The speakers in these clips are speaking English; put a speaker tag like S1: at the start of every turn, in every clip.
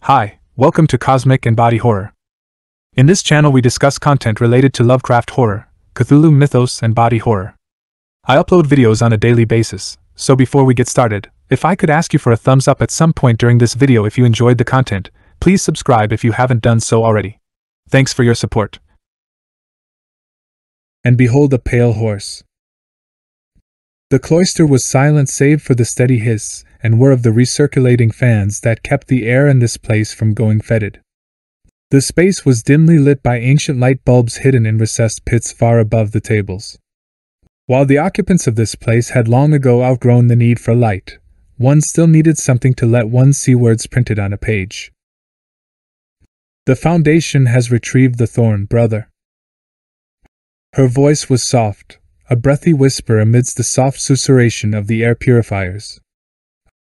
S1: Hi, welcome to Cosmic and Body Horror. In this channel we discuss content related to Lovecraft horror, Cthulhu mythos and body horror. I upload videos on a daily basis, so before we get started, if I could ask you for a thumbs up at some point during this video if you enjoyed the content, please subscribe if you haven't done so already. Thanks for your support.
S2: And behold a pale horse. The cloister was silent save for the steady hiss and whir of the recirculating fans that kept the air in this place from going fetid. The space was dimly lit by ancient light bulbs hidden in recessed pits far above the tables. While the occupants of this place had long ago outgrown the need for light, one still needed something to let one see words printed on a page. The Foundation has retrieved the thorn, brother. Her voice was soft, a breathy whisper amidst the soft susurration of the air purifiers.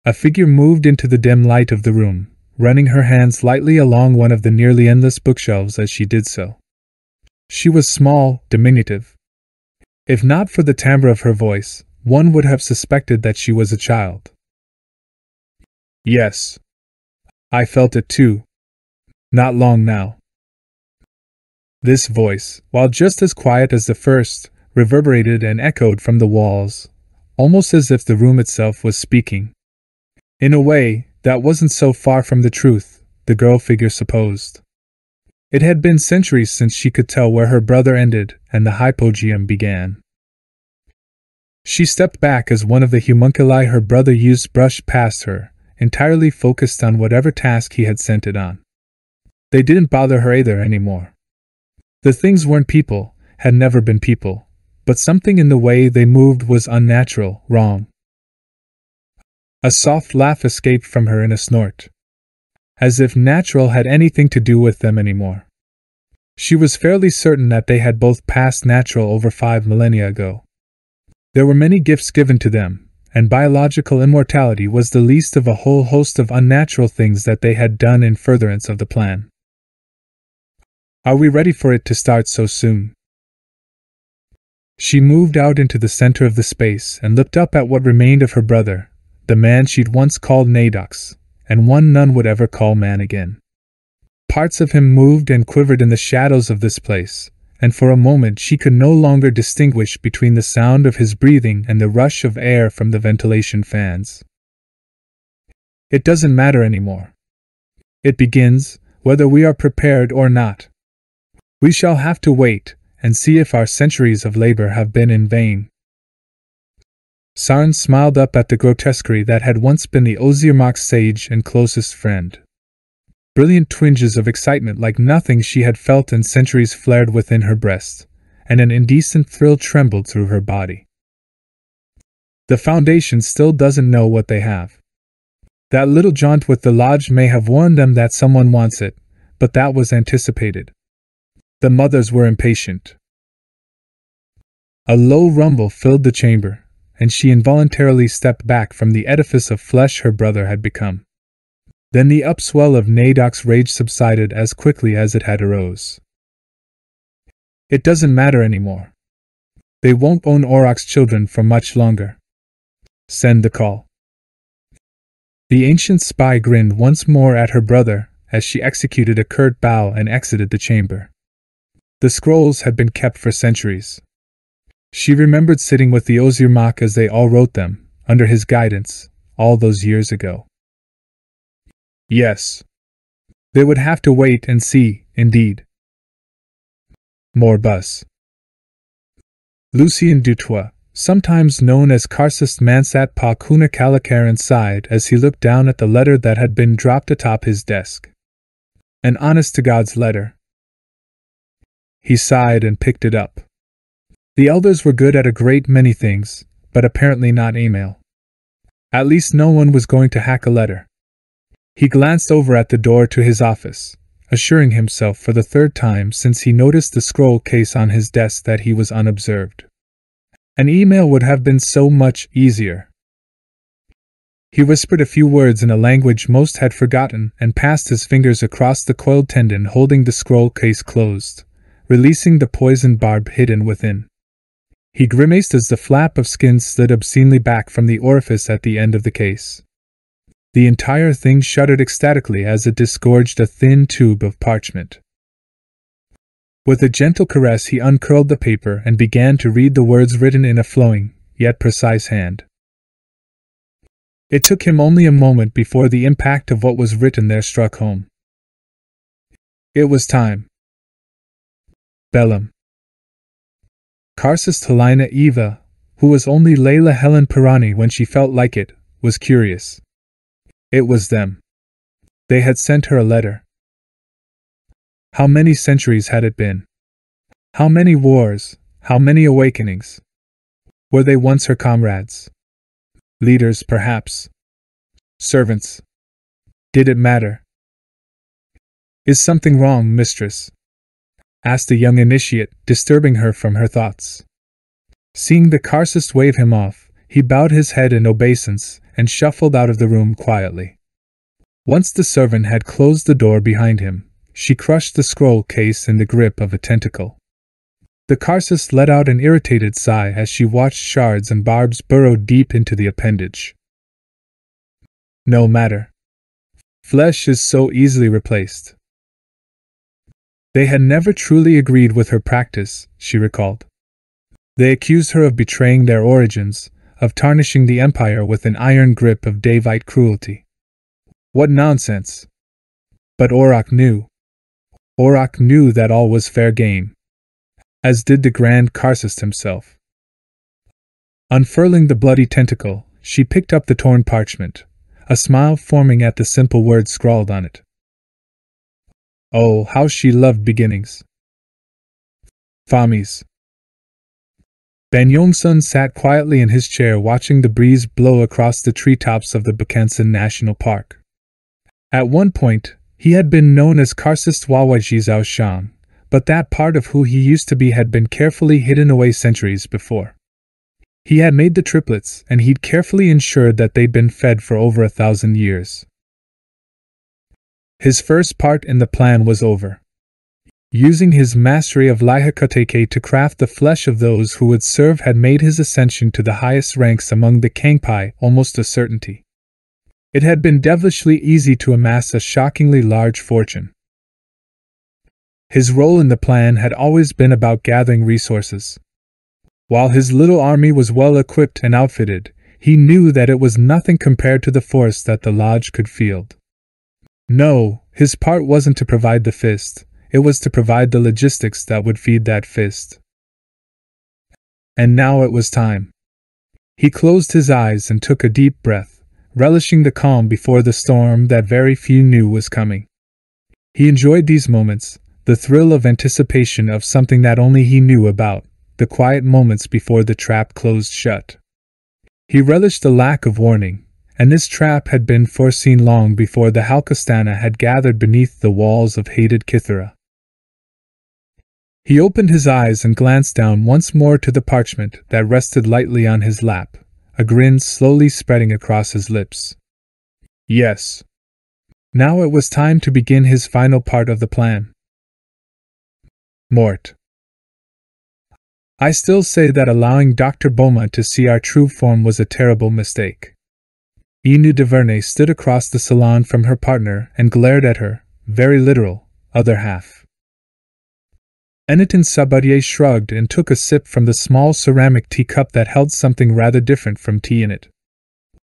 S2: A figure moved into the dim light of the room, running her hands lightly along one of the nearly endless bookshelves as she did so. She was small, diminutive. If not for the timbre of her voice, one would have suspected that she was a child. Yes. I felt it too. Not long now. This voice, while just as quiet as the first, reverberated and echoed from the walls, almost as if the room itself was speaking. In a way, that wasn't so far from the truth, the girl figure supposed. It had been centuries since she could tell where her brother ended and the hypogeum began. She stepped back as one of the homunculi her brother used brushed past her, entirely focused on whatever task he had sent it on. They didn't bother her either anymore. The things weren't people, had never been people, but something in the way they moved was unnatural, wrong. A soft laugh escaped from her in a snort. As if natural had anything to do with them anymore. She was fairly certain that they had both passed natural over 5 millennia ago. There were many gifts given to them, and biological immortality was the least of a whole host of unnatural things that they had done in furtherance of the plan. Are we ready for it to start so soon? She moved out into the center of the space and looked up at what remained of her brother, the man she'd once called Nadox, and one none would ever call man again. Parts of him moved and quivered in the shadows of this place, and for a moment she could no longer distinguish between the sound of his breathing and the rush of air from the ventilation fans. It doesn't matter anymore. It begins, whether we are prepared or not. We shall have to wait and see if our centuries of labor have been in vain. Sarn smiled up at the grotesquerie that had once been the Ozyrmak's sage and closest friend. Brilliant twinges of excitement like nothing she had felt in centuries flared within her breast, and an indecent thrill trembled through her body. The Foundation still doesn't know what they have. That little jaunt with the lodge may have warned them that someone wants it, but that was anticipated. The mothers were impatient. A low rumble filled the chamber, and she involuntarily stepped back from the edifice of flesh her brother had become. Then the upswell of Nadox's rage subsided as quickly as it had arose. It doesn't matter anymore. They won't own Auroch's children for much longer. Send the call. The ancient spy grinned once more at her brother as she executed a curt bow and exited the chamber. The scrolls had been kept for centuries. She remembered sitting with the Ozyrmak as they all wrote them, under his guidance, all those years ago. Yes. They would have to wait and see, indeed. More buzz. Lucien Dutoit, sometimes known as Karsus Mansat Pa Kuna Kalakaran, sighed as he looked down at the letter that had been dropped atop his desk. An honest-to-God's letter. He sighed and picked it up. The elders were good at a great many things, but apparently not email. At least no one was going to hack a letter. He glanced over at the door to his office, assuring himself for the third time since he noticed the scroll case on his desk that he was unobserved. An email would have been so much easier. He whispered a few words in a language most had forgotten and passed his fingers across the coiled tendon holding the scroll case closed, releasing the poisoned barb hidden within. He grimaced as the flap of skin slid obscenely back from the orifice at the end of the case. The entire thing shuddered ecstatically as it disgorged a thin tube of parchment. With a gentle caress he uncurled the paper and began to read the words written in a flowing, yet precise hand. It took him only a moment before the impact of what was written there struck home. It was time. Bellum. Karsus Helena Eva, who was only Layla Helen Pirani when she felt like it, was curious. It was them. They had sent her a letter. How many centuries had it been? How many wars, how many awakenings? Were they once her comrades? Leaders, perhaps. Servants. Did it matter? Is something wrong, mistress? Asked the young initiate, disturbing her from her thoughts. Seeing the Karsus wave him off, he bowed his head in obeisance and shuffled out of the room quietly. Once the servant had closed the door behind him, she crushed the scroll case in the grip of a tentacle. The Karsus let out an irritated sigh as she watched shards and barbs burrow deep into the appendage. No matter. Flesh is so easily replaced. They had never truly agreed with her practice, she recalled. They accused her of betraying their origins, of tarnishing the empire with an iron grip of Davite cruelty. What nonsense! But Auroch knew. Auroch knew that all was fair game. As did the Grand Karsus himself. Unfurling the bloody tentacle, she picked up the torn parchment, a smile forming at the simple words scrawled on it. Oh, how she loved beginnings. Famis. Ben Yongsun sat quietly in his chair watching the breeze blow across the treetops of the Bakensan National Park. At one point, he had been known as Karsus Wawaji Zhao Shan, but that part of who he used to be had been carefully hidden away centuries before. He had made the triplets, and he'd carefully ensured that they'd been fed for over 1,000 years. His first part in the plan was over. Using his mastery of Laihakoteke to craft the flesh of those who would serve had made his ascension to the highest ranks among the Kangpai almost a certainty. It had been devilishly easy to amass a shockingly large fortune. His role in the plan had always been about gathering resources. While his little army was well equipped and outfitted, he knew that it was nothing compared to the force that the lodge could field. No, his part wasn't to provide the fist, it was to provide the logistics that would feed that fist. And now it was time. He closed his eyes and took a deep breath, relishing the calm before the storm that very few knew was coming. He enjoyed these moments, the thrill of anticipation of something that only he knew about, the quiet moments before the trap closed shut. He relished the lack of warning, and this trap had been foreseen long before the Halkastana had gathered beneath the walls of hated Kithara. He opened his eyes and glanced down once more to the parchment that rested lightly on his lap, a grin slowly spreading across his lips. Yes. Now it was time to begin his final part of the plan. Mort. I still say that allowing Dr. Beaumont to see our true form was a terrible mistake. Inu Duvernay stood across the salon from her partner and glared at her, very literal, other half. Enitin Sabatier shrugged and took a sip from the small ceramic teacup that held something rather different from tea in it.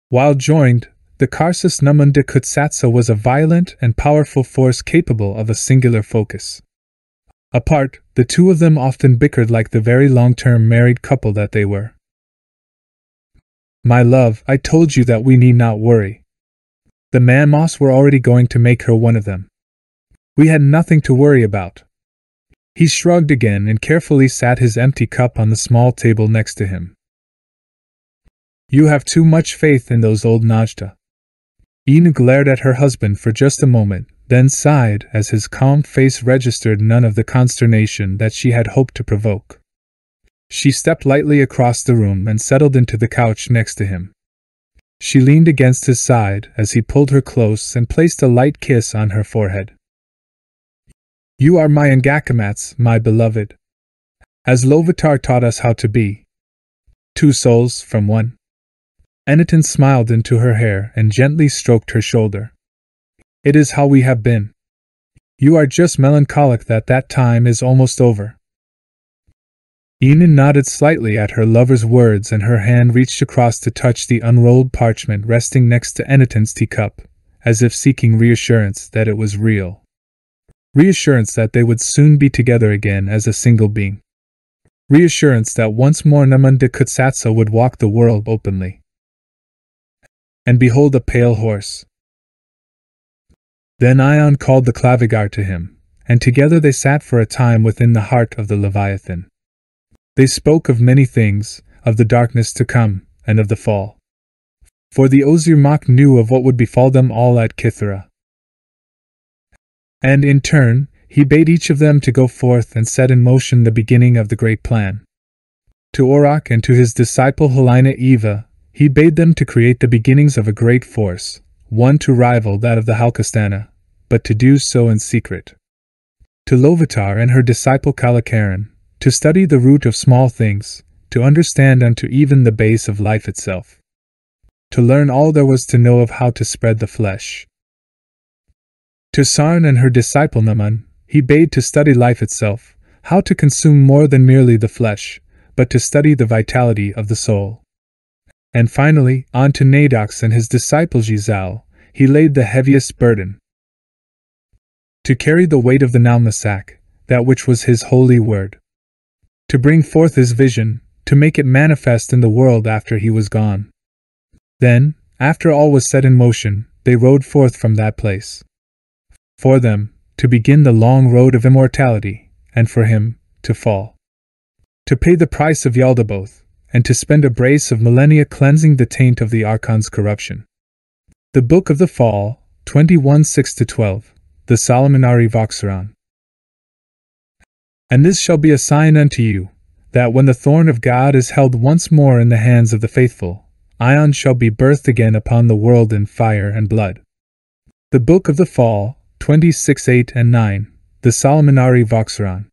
S2: While joined, the Karsus Naman de Kutsatsa was a violent and powerful force capable of a singular focus. Apart, the two of them often bickered like the very long-term married couple that they were. My love, I told you that we need not worry. The Manmoss were already going to make her one of them. We had nothing to worry about. He shrugged again and carefully sat his empty cup on the small table next to him. You have too much faith in those old Najda. Ina glared at her husband for just a moment, then sighed as his calm face registered none of the consternation that she had hoped to provoke. She stepped lightly across the room and settled into the couch next to him. She leaned against his side as he pulled her close and placed a light kiss on her forehead. You are my Ngakamats, my beloved. As Lovitar taught us how to be. Two souls from one. Eniton smiled into her hair and gently stroked her shoulder. It is how we have been. You are just melancholic that time is almost over. Enon nodded slightly at her lover's words, and her hand reached across to touch the unrolled parchment resting next to Eniton's teacup, as if seeking reassurance that it was real. Reassurance that they would soon be together again as a single being. Reassurance that once more Naman de Kutsatsa would walk the world openly. And behold a pale horse. Then Ion called the Clavigar to him, and together they sat for a time within the heart of the Leviathan. They spoke of many things, of the darkness to come, and of the fall. For the Ozirmach knew of what would befall them all at Kithra. And in turn, he bade each of them to go forth and set in motion the beginning of the great plan. To Orok and to his disciple Helena Eva, he bade them to create the beginnings of a great force, one to rival that of the Halkastana, but to do so in secret. To Lovitar and her disciple Kalakaran, to study the root of small things, to understand unto even the base of life itself. To learn all there was to know of how to spread the flesh. To Sarn and her disciple Naman, he bade to study life itself, how to consume more than merely the flesh, but to study the vitality of the soul. And finally, on to Nadox and his disciple Jizal, he laid the heaviest burden. To carry the weight of the Nalmasak, that which was his holy word. To bring forth his vision, to make it manifest in the world after he was gone. Then, after all was set in motion, they rode forth from that place. For them, to begin the long road of immortality, and for him, to fall. To pay the price of Yaldabaoth, and to spend a brace of millennia cleansing the taint of the Archon's corruption. The Book of the Fall, 21:6-12, the Solomonari Voxeron. And this shall be a sign unto you, that when the thorn of God is held once more in the hands of the faithful, Ion shall be birthed again upon the world in fire and blood. The Book of the Fall, 26:8-9, the Solomonari Voxeron.